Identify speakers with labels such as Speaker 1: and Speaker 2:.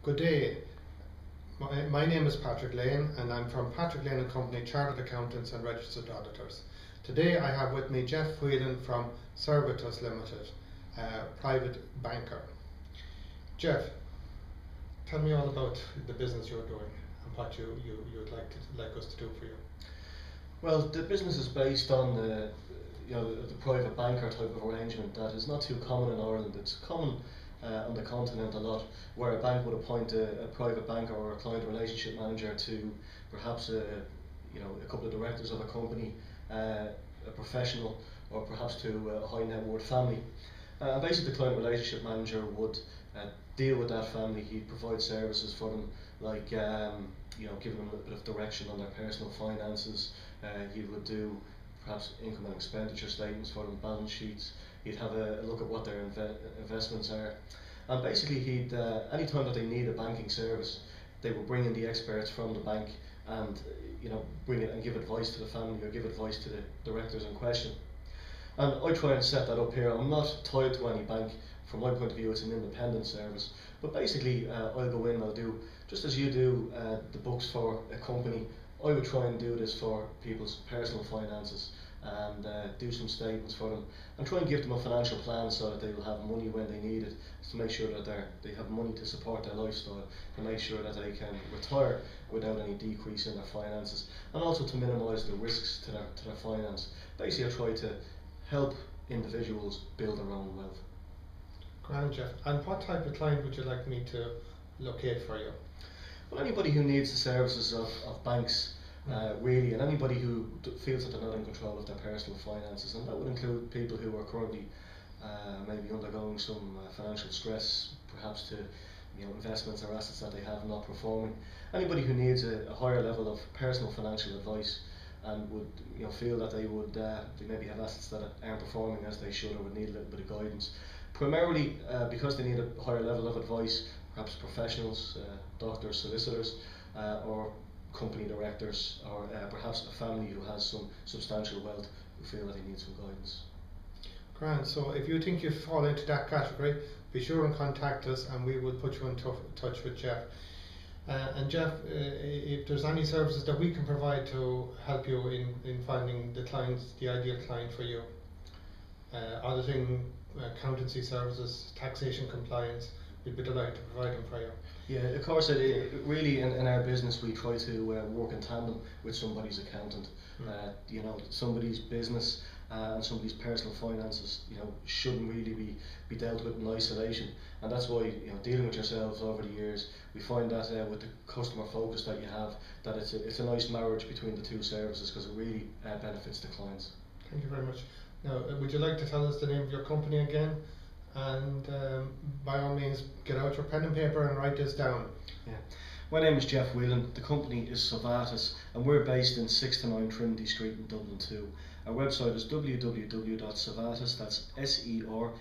Speaker 1: Good day. My name is Patrick Lane and I'm from Patrick Lane & Company, Chartered Accountants and Registered Auditors. Today I have with me Geoff Whelan from Servitus Limited, private banker. Geoff, tell me all about the business you're doing and what you'd like us to do for you.
Speaker 2: Well, the business is based on the private banker type of arrangement that is not too common in Ireland. It's common on the continent a lot, where a bank would appoint a private banker or a client relationship manager to perhaps a couple of directors of a company, a professional, or perhaps to a high net worth family. And basically the client relationship manager would deal with that family. He'd provide services for them, like giving them a little bit of direction on their personal finances. He would do perhaps income and expenditure statements for them, balance sheets. He'd have a look at what their investments are, and basically he'd any time that they need a banking service, they would bring in the experts from the bank and bring it and give advice to the family or give advice to the directors in question. And I try and set that up here. I'm not tied to any bank. From my point of view, it's an independent service, but basically I'll go in, I'll do just as you do the books for a company. I would try and do this for people's personal finances and do some statements for them and try and give them a financial plan so that they will have money when they need it, to make sure that they have money to support their lifestyle, to make sure that they can retire without any decrease in their finances, and also to minimise the risks to their finance. Basically, I try to help individuals build their own wealth.
Speaker 1: Grand, Geoff. And what type of client would you like me to locate for you?
Speaker 2: Well, anybody who needs the services of banks, really, and anybody who feels that they're not in control of their personal finances, and that would include people who are currently maybe undergoing some financial stress, perhaps to investments or assets that they have not performing. Anybody who needs a higher level of personal financial advice and would feel that they maybe have assets that aren't performing as they should, or would need a little bit of guidance. Primarily because they need a higher level of advice, perhaps professionals, doctors, solicitors, or company directors, or perhaps a family who has some substantial wealth who feel that they need some guidance.
Speaker 1: Grand. So if you think you fall into that category, be sure and contact us and we will put you in touch with Geoff. And Geoff, if there's any services that we can provide to help you in finding the ideal client for you, auditing, accountancy services, taxation compliance, we'd be delighted to provide them for you.
Speaker 2: Yeah, of course. Really, in our business, we try to work in tandem with somebody's accountant. Somebody's business and somebody's personal finances, shouldn't really be dealt with in isolation. And that's why, dealing with yourselves over the years, we find that with the customer focus that you have, that it's a nice marriage between the two services, because it really benefits the clients.
Speaker 1: Thank you very much. Now, would you like to tell us the name of your company again? And by all means, get out your pen and paper and write this down.
Speaker 2: Yeah. My name is Geoff Whelan. The company is Servatus, and we're based in 6 to 9 Trinity Street in Dublin 2. Our website is www.servatus, that's servatus.ie.